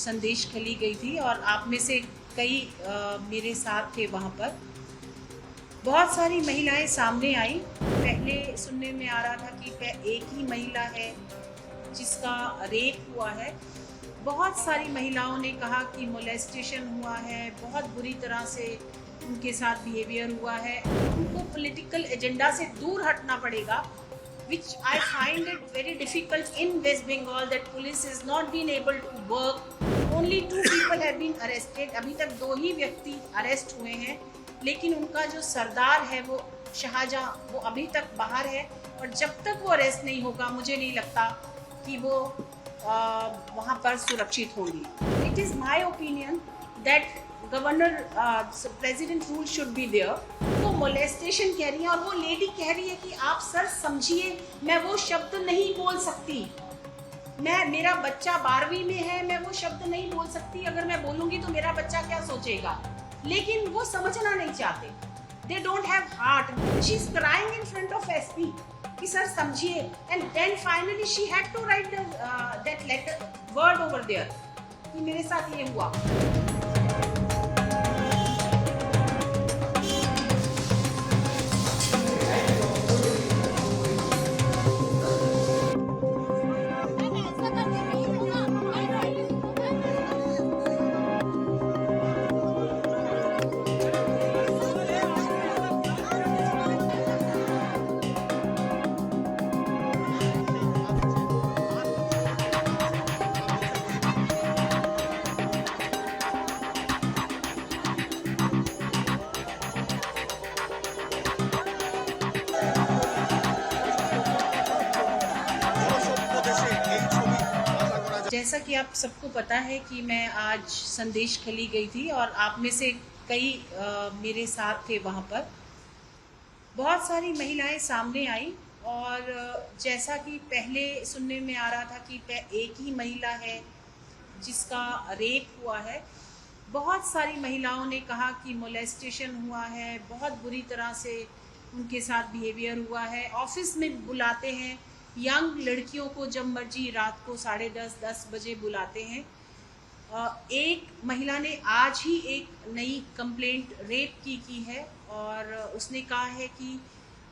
संदेश खली गई थी और आप में से कई मेरे साथ थे वहाँ पर। बहुत सारी महिलाएं सामने आई। पहले सुनने में आ रहा था कि एक ही महिला है जिसका रेप हुआ है। बहुत सारी महिलाओं ने कहा कि मोलेस्टेशन हुआ है, बहुत बुरी तरह से उनके साथ बिहेवियर हुआ है। उनको पॉलिटिकल एजेंडा से दूर हटना पड़ेगा, which I find it very difficult in West Bengal that police has not been able to work. Only 2 people have been arrested. अभी तक 2 ही व्यक्ति अरेस्ट हुए हैं, लेकिन उनका जो सरदार है वो शाहजहां, वो अभी तक बाहर है और जब तक वो अरेस्ट नहीं होगा मुझे नहीं लगता कि वो वहाँ पर सुरक्षित होंगी। It is my opinion that governor president rule should be there. वो मोलेस्टेशन कह रही है और वो लेडी कह रही है कि आप सर समझिए, मैं वो शब्द नहीं बोल सकती, मेरा बच्चा 12वीं में है, मैं वो शब्द नहीं बोल सकती। अगर मैं बोलूंगी तो मेरा बच्चा क्या सोचेगा, लेकिन वो समझना नहीं चाहते। They don't have heart. She is crying in front of SP कि सर समझिए, and then finally she had to write that letter word over there कि मेरे साथ ये हुआ। जैसा कि आप सबको पता है कि मैं आज संदेश खली गई थी और आप में से कई मेरे साथ थे वहाँ पर। बहुत सारी महिलाएं सामने आई और जैसा कि पहले सुनने में आ रहा था कि एक ही महिला है जिसका रेप हुआ है। बहुत सारी महिलाओं ने कहा कि मोलेस्टेशन हुआ है, बहुत बुरी तरह से उनके साथ बिहेवियर हुआ है। ऑफिस में बुलाते हैं यंग लड़कियों को, जब मर्जी रात को 10:30 बजे बुलाते हैं। एक महिला ने आज ही एक नई कंप्लेंट रेप की है और उसने कहा है कि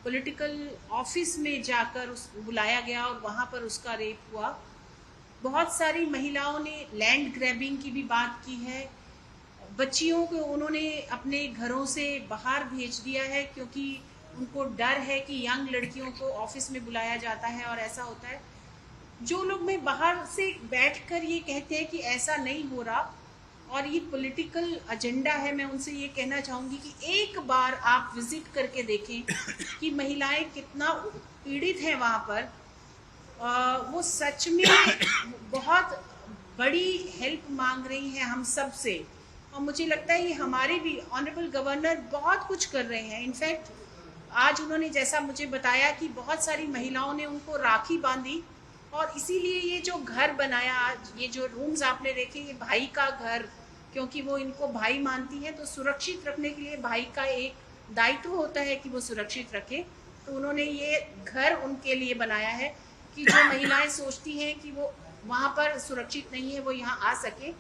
पॉलिटिकल ऑफिस में जाकर उस बुलाया गया और वहाँ पर उसका रेप हुआ। बहुत सारी महिलाओं ने लैंड ग्रैबिंग की भी बात की है। बच्चियों को उन्होंने अपने घरों से बाहर भेज दिया है क्योंकि उनको डर है कि यंग लड़कियों को ऑफिस में बुलाया जाता है और ऐसा होता है। जो लोग मैं बाहर से बैठकर ये कहते हैं कि ऐसा नहीं हो रहा और ये पॉलिटिकल एजेंडा है, मैं उनसे ये कहना चाहूँगी कि एक बार आप विजिट करके देखें कि महिलाएं कितना पीड़ित हैं वहाँ पर। वो सच में बहुत बड़ी हेल्प मांग रही हैं हम सब से और मुझे लगता है ये हमारे भी ऑनरेबल गवर्नर बहुत कुछ कर रहे हैं। इनफैक्ट आज उन्होंने जैसा मुझे बताया कि बहुत सारी महिलाओं ने उनको राखी बांधी और इसीलिए ये जो घर बनाया, आज ये जो रूम्स आपने देखे, ये भाई का घर, क्योंकि वो इनको भाई मानती हैं तो सुरक्षित रखने के लिए भाई का एक दायित्व होता है कि वो सुरक्षित रखे। तो उन्होंने ये घर उनके लिए बनाया है कि जो महिलाएं सोचती हैं कि वो वहाँ पर सुरक्षित नहीं है वो यहाँ आ सके।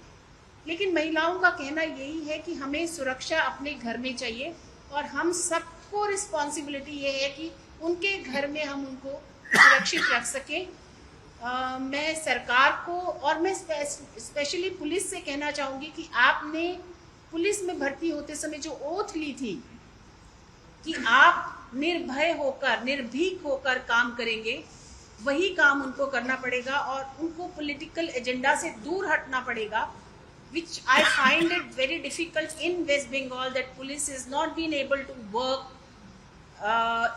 लेकिन महिलाओं का कहना यही है कि हमें सुरक्षा अपने घर में चाहिए और हम सबको रिस्पॉन्सिबिलिटी ये है कि उनके घर में हम उनको सुरक्षित रख सकें। मैं सरकार को और मैं स्पेशली पुलिस से कहना चाहूँगी कि आपने पुलिस में भर्ती होते समय जो ओथ ली थी कि आप निर्भय होकर, निर्भीक होकर काम करेंगे, वही काम उनको करना पड़ेगा और उनको पॉलिटिकल एजेंडा से दूर हटना पड़ेगा। Which I find it very difficult in West Bengal that police has not been able to work,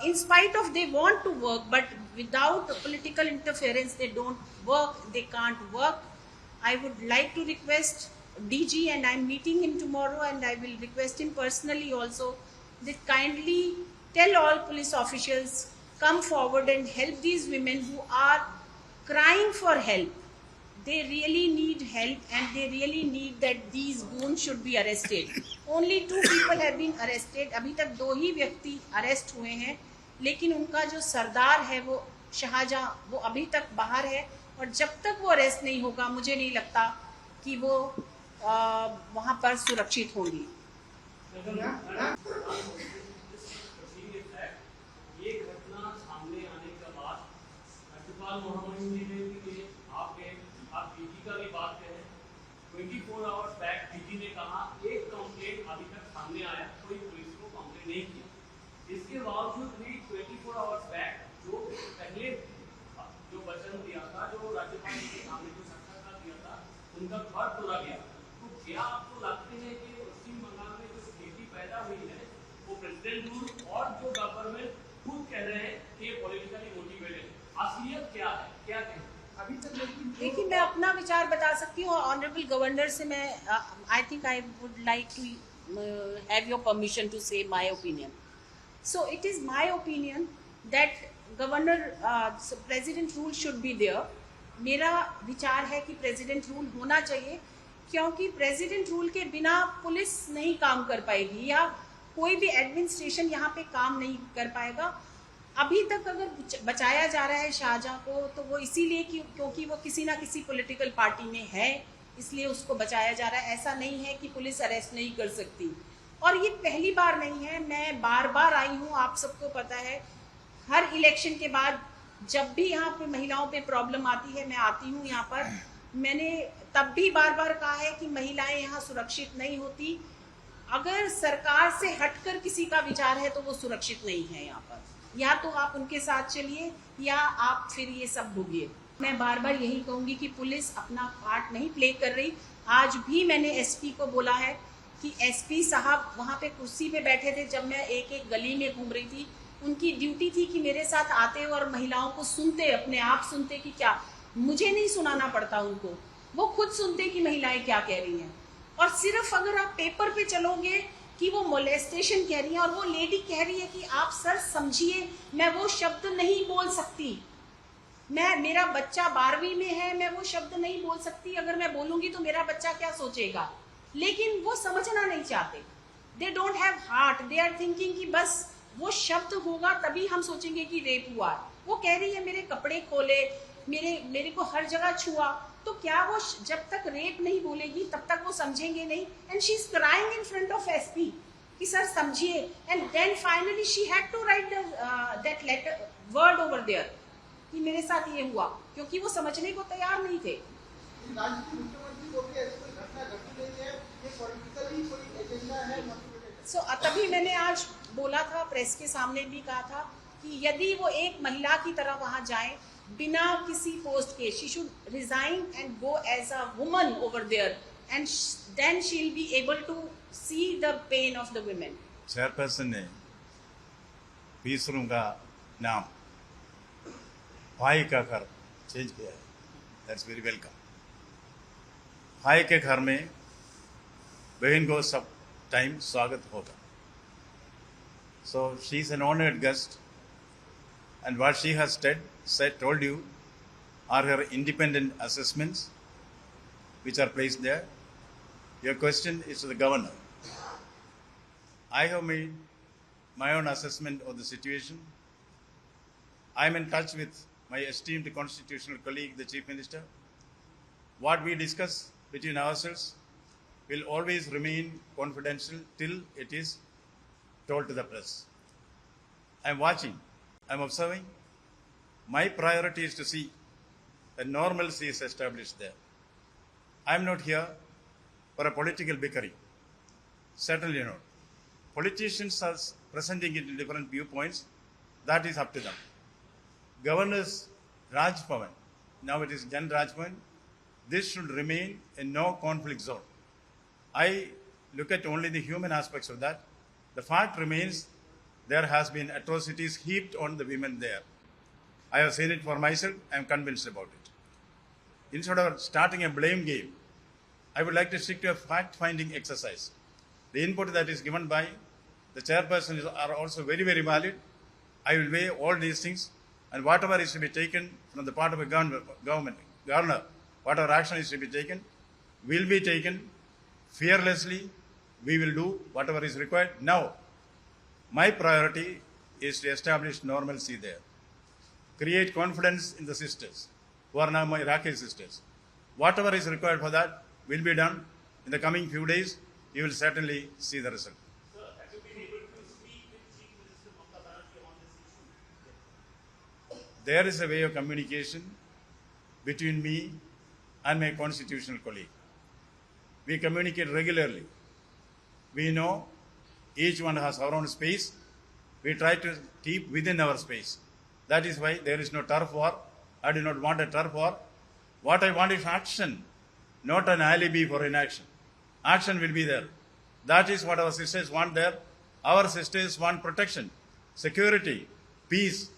in spite of they want to work, but without political interference they don't work, they can't work. I would like to request DG, and I'm meeting him tomorrow and I will request him personally also, that kindly tell all police officials, come forward and help these women who are crying for help. They really need help and they really need that these goons should be arrested. Only 2 people have been arrested. अभी तक 2 ही व्यक्ति arrest हुए हैं, लेकिन उनका जो सरदार है वो शाहजहां, वो अभी तक बाहर है और जब तक वो अरेस्ट नहीं होगा मुझे नहीं लगता कि वो वहाँ पर सुरक्षित होंगी। ये घटना सामने आने के बाद राज्यपाल महोदय ने भी आप डीजी का भी बात करें, 24 आवर्स बैक डीजी ने कहा एक कंप्लेंट अभी तक सामने आया, कोई पुलिस को कंप्लेंट नहीं किया। इसके बावजूद भी 24 आवर्स बैक जो पहले जो वचन दिया था, जो राज्यपाल के सामने जो साक्षात्कार दिया था, उनका घर तोड़ा गया। तो क्या आपको लगते हैं कि पश्चिम बंगाल में जो स्थिति पैदा हुई है वो प्रेसिडेंट रूल और जो गवर्नमेंट खुद कह रहे हैं कि पॉलिटिकली मोटिवेटेड, असलियत क्या है, क्या कहें अभी तक? देखिए, मैं अपना विचार बता सकती हूँ। ऑनरेबल गवर्नर से मैं I think I would like to have your permission to say my opinion. So it is my opinion that governor president rule should be there. मेरा विचार है कि प्रेसिडेंट रूल होना चाहिए, क्योंकि प्रेसिडेंट रूल के बिना पुलिस नहीं काम कर पाएगी या कोई भी एडमिनिस्ट्रेशन यहाँ पे काम नहीं कर पाएगा। अभी तक अगर बचाया जा रहा है शाहजहां को, तो वो इसीलिए क्योंकि वो किसी ना किसी पॉलिटिकल पार्टी में है, इसलिए उसको बचाया जा रहा है। ऐसा नहीं है कि पुलिस अरेस्ट नहीं कर सकती। और ये पहली बार नहीं है, मैं बार बार आई हूँ, आप सबको पता है। हर इलेक्शन के बाद जब भी यहाँ पे महिलाओं पे प्रॉब्लम आती है, मैं आती हूँ यहाँ पर। मैंने तब भी बार बार कहा है कि महिलाएं यहाँ सुरक्षित नहीं होती। अगर सरकार से हटकर किसी का विचार है तो वो सुरक्षित नहीं है यहाँ पर। या तो आप उनके साथ चलिए या आप फिर ये सब भोगिए। मैं बार बार यही कहूँगी कि पुलिस अपना पार्ट नहीं प्ले कर रही। आज भी मैंने एसपी को बोला है कि एसपी साहब वहाँ पे कुर्सी पे बैठे थे जब मैं एक एक गली में घूम रही थी। उनकी ड्यूटी थी कि मेरे साथ आते और महिलाओं को सुनते, अपने आप सुनते कि क्या, मुझे नहीं सुनाना पड़ता उनको, वो खुद सुनते कि महिलाएं क्या कह रही हैं। और सिर्फ अगर आप पेपर पे चलोगे कि वो मोलेस्टेशन कह रही है और वो लेडी कह रही है कि आप सर समझिए, मैं वो शब्द नहीं बोल सकती, मेरा बच्चा 12वीं में है, मैं वो शब्द नहीं बोल सकती। अगर मैं बोलूंगी तो मेरा बच्चा क्या सोचेगा। लेकिन वो समझना नहीं चाहते। They don't have heart. They are thinking कि बस वो शब्द होगा तभी हम सोचेंगे कि रेप हुआ। वो कह रही है मेरे कपड़े खोले, मेरे को हर जगह छुआ। तो क्या वो जब तक रेप नहीं बोलेगी तब तक वो समझेंगे नहीं। And she is crying in front of SP कि सर समझिए। And then finally she had to write that letter word over there कि मेरे साथ ये हुआ, क्योंकि वो समझने को तैयार नहीं थे। सो तभी मैंने आज बोला था, प्रेस के सामने भी कहा था कि यदि वो एक महिला की तरह वहां जाए बिना किसी पोस्ट के, she should resign and go as a woman over there, and then she'll be able to see the pain of the women. Chairperson ने पीस रूम का नाम भाई का घर चेंज किया है। That's very welcome. भाई के घर में बहन को सब टाइम स्वागत होगा। So she is an honored guest, and what she has told you are her independent assessments which are placed there. Your question is to the governor. I have made my own assessment of the situation. I am in touch with my esteemed constitutional colleague, the Chief Minister. What we discuss between ourselves will always remain confidential till it is told to the press. I am watching, I am observing. My priority is to see that normalcy is established there. I am not here for a political bickering. Certainly not. Politicians are presenting it in different viewpoints. That is up to them. Governor's Raj Bhavan, now it is Jan Raj Bhavan, this should remain a no conflict zone. I look at only the human aspects of that. The fact remains there has been atrocities heaped on the women there. I have seen it for myself. I am convinced about it. Instead of starting a blame game, I would like to stick to a fact-finding exercise. The input that is given by the chairperson are also very, very valid. I will weigh all these things, and whatever is to be taken from the part of a governor, whatever action is to be taken, will be taken fearlessly. We will do whatever is required. Now, my priority is to establish normalcy there. Create confidence in the sisters, who are now my Iraqi sisters. Whatever is required for that, will be done in the coming few days. You will certainly see the result. Sir, have you been able to speak with Chief Minister Mamata Banerjee on this issue? There is a way of communication between me and my constitutional colleague. We communicate regularly. We know each one has our own space. We try to keep within our space. That is why there is no turf war. I do not want a turf war. What I want is action, not an alibi for inaction. Action will be there. That is what our sisters want there. Our sisters want protection, security, peace.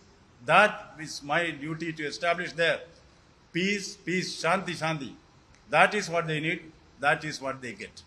That is my duty to establish there. Peace, peace, shanti, shanti. That is what they need. That is what they get.